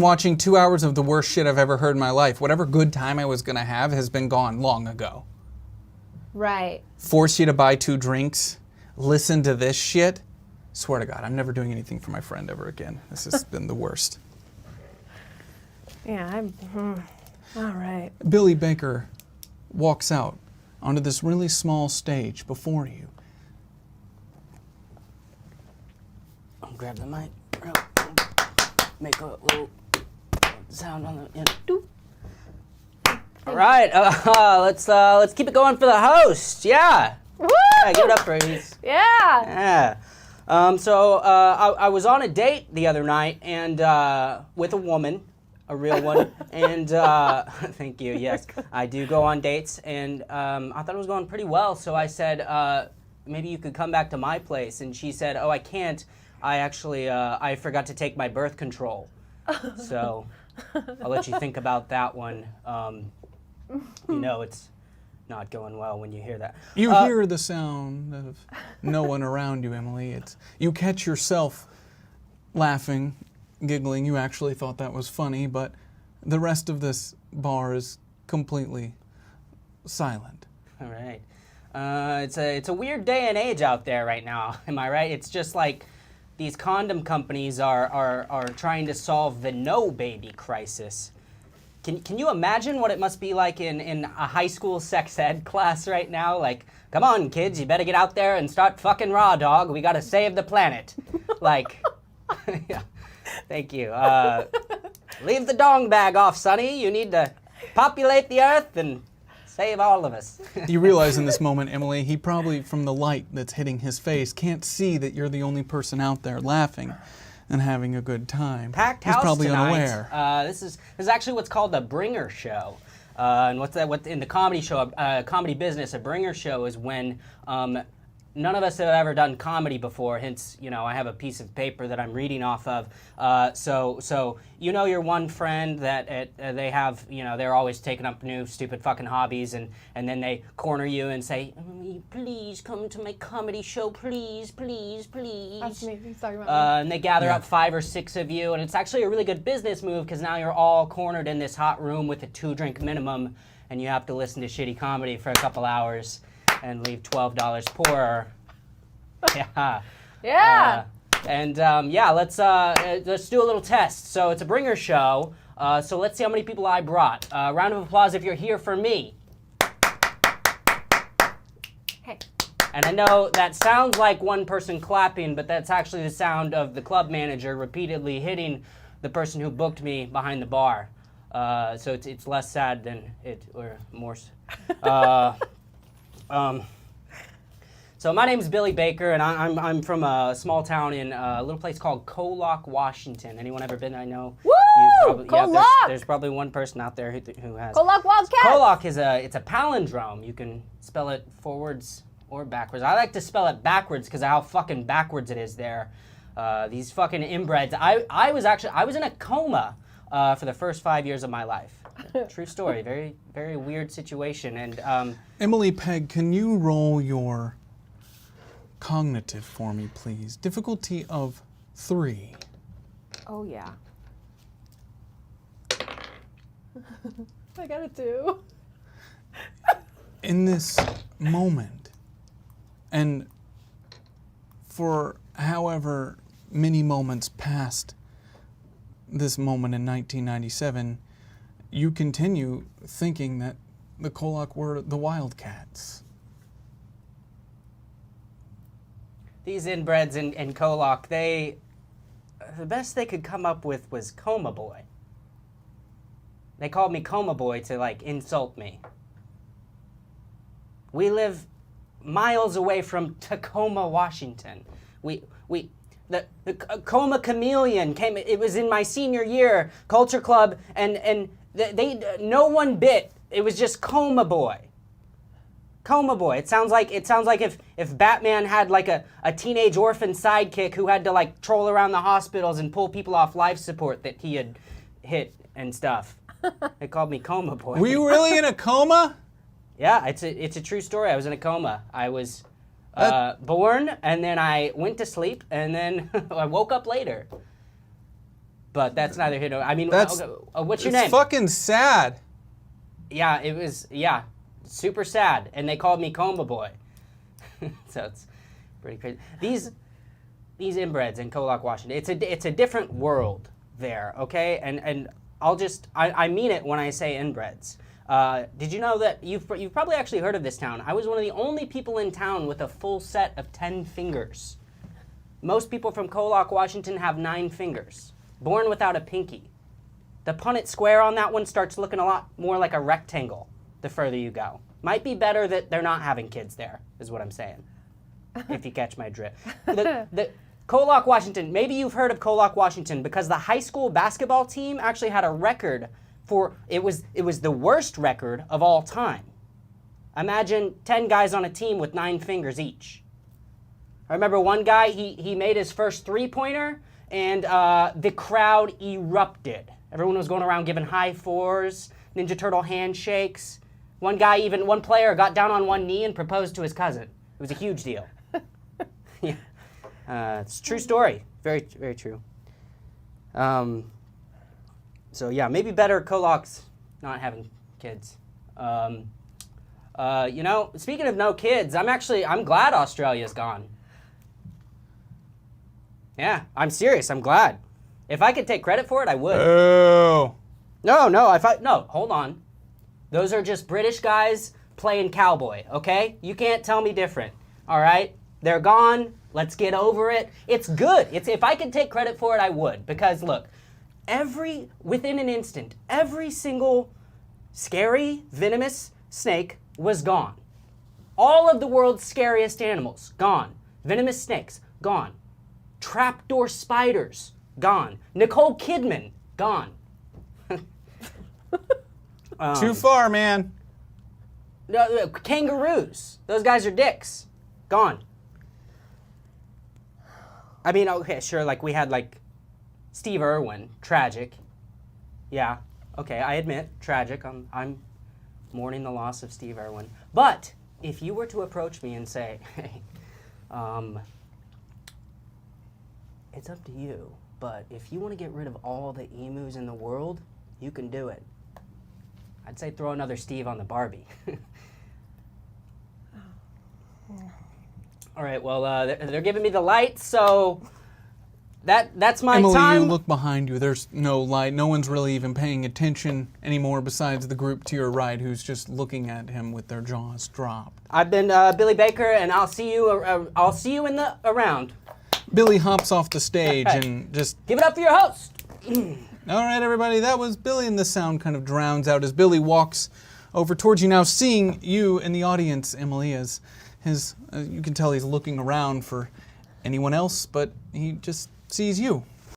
Watching 2 hours of the worst shit I've ever heard in my life. Whatever good time I was gonna have has been gone long ago. Right. Force you to buy 2 drinks. Listen to this shit. Swear to God, I'm never doing anything for my friend ever again. This has been the worst. Yeah, all right. Billy Baker walks out onto this really small stage before you. I'll grab the mic. Make a little sound on the end. Doop. All right, let's keep it going for the host. Yeah. Woo! Yeah, give it up for these. Yeah. Yeah. So I was on a date the other night and with a woman, a real one, and thank you. Yes, I do go on dates, and I thought it was going pretty well. So I said, maybe you could come back to my place, and she said, oh, I can't. I actually I forgot to take my birth control. So I'll let you think about that one. You know, it's not going well when you hear that. You hear the sound of no one around you, Emily. You catch yourself laughing, giggling. You actually thought that was funny, but the rest of this bar is completely silent. All right. It's a weird day and age out there right now. Am I right? It's just like these condom companies are trying to solve the no baby crisis. Can you imagine what it must be like in a high school sex ed class right now? Like, come on, kids, you better get out there and start fucking raw dog. We gotta save the planet. Like, yeah, thank you. Leave the dong bag off, Sonny. You need to populate the earth and save all of us. You realize in this moment, Emily, he probably, from the light that's hitting his face, can't see that you're the only person out there laughing and having a good time. Packed He's house probably tonight. unaware. This is actually what's called a bringer show. And what's that? What in the comedy show, comedy business, a bringer show is when none of us have ever done comedy before. Hence, you know, I have a piece of paper that I'm reading off of. So you know your one friend that they have, you know, they're always taking up new stupid fucking hobbies, and then they corner you and say, please come to my comedy show, please, please, please. That's me. He's talking about me. And they gather up 5 or 6 of you, and it's actually a really good business move because now you're all cornered in this hot room with a 2-drink minimum, and you have to listen to shitty comedy for a couple hours and leave $12 poorer. Yeah. Yeah. Yeah, let's do a little test. So it's a bringer show. So let's see how many people I brought. Round of applause if you're here for me. Hey. And I know that sounds like one person clapping, but that's actually the sound of the club manager repeatedly hitting the person who booked me behind the bar. So it's less sad than it, or more. So my name is Billy Baker, and I'm from a small town in a little place called KOLLOK, Washington. Anyone ever been? I know. Woo! KOLLOK! There's probably one person out there who has. KOLLOK Wildcats! KOLLOK is a palindrome. You can spell it forwards or backwards. I like to spell it backwards because of how fucking backwards it is there. These fucking inbreds. I was in a coma for the first 5 years of my life. True story. Very, very weird situation. And Emily Pegg, can you roll your cognitive for me, please? Difficulty of 3. Oh, yeah. I got a 2. In this moment, and for however many moments past this moment in 1997, you continue thinking that the KOLLOK were the Wildcats. these inbreds in KOLLOK, the best they could come up with was Coma Boy. They called me Coma Boy to, like, insult me. We live miles away from Tacoma, Washington. The Coma Chameleon came, it was in my senior year, Culture Club, and they no one bit. It was just Coma Boy. Coma Boy. It sounds like if Batman had like a teenage orphan sidekick who had to like troll around the hospitals and pull people off life support that he had hit and stuff. They called me Coma Boy. Were you really in a coma? Yeah, it's a true story. I was in a coma. I was born, and then I went to sleep, and then I woke up later. But that's neither here nor. I mean, That's- what's your It's name? fucking sad. Yeah, it was. Yeah, super sad, and they called me Coma Boy. So it's pretty crazy. These inbreds in KOLLOK, Washington. It's a different world there. Okay, and I mean it when I say inbreds. Did you know that you've probably actually heard of this town? I was one of the only people in town with a full set of 10 fingers. Most people from KOLLOK, Washington have 9 fingers. Born without a pinky. The Punnett square on that one starts looking a lot more like a rectangle the further you go. Might be better that they're not having kids there, is what I'm saying. If you catch my drift. The KOLLOK, Washington, maybe you've heard of KOLLOK, Washington, because the high school basketball team actually had a record for, it was the worst record of all time. Imagine 10 guys on a team with 9 fingers each. I remember one guy, he made his first three-pointer, and the crowd erupted. Everyone was going around giving high fours, Ninja Turtle handshakes. One player got down on one knee and proposed to his cousin. It was a huge deal. Yeah. It's a true story. Very, very true. So yeah, maybe better KOLLOK's not having kids. You know, speaking of no kids, I'm glad Australia's gone. Yeah, I'm serious. I'm glad. If I could take credit for it, I would. Oh. No, hold on. Those are just British guys playing cowboy, okay? You can't tell me different, all right? They're gone. Let's get over it. It's good. If I could take credit for it, I would. Because look, within an instant, every single scary, venomous snake was gone. All of the world's scariest animals, gone. Venomous snakes, gone. Trapdoor spiders, gone. Nicole Kidman, gone. Too far, man. No, kangaroos, those guys are dicks, gone. I mean, okay, sure, like we had like Steve Irwin, tragic. Yeah, okay, I admit, tragic. I'm mourning the loss of Steve Irwin. But if you were to approach me and say, hey, it's up to you, but if you want to get rid of all the emus in the world, you can do it. I'd say throw another Steve on the Barbie. All right, well, they're giving me the light, so that's my Emily, time. you look behind you. There's no light. No one's really even paying attention anymore besides the group to your right who's just looking at him with their jaws dropped. I've been Billy Baker, and I'll see you in the around. Billy hops off the stage Okay. and just... Give it up for your host. All right, everybody, that was Billy, and the sound kind of drowns out as Billy walks over towards you now, seeing you in the audience, Emily, as you can tell he's looking around for anyone else, but he just sees you.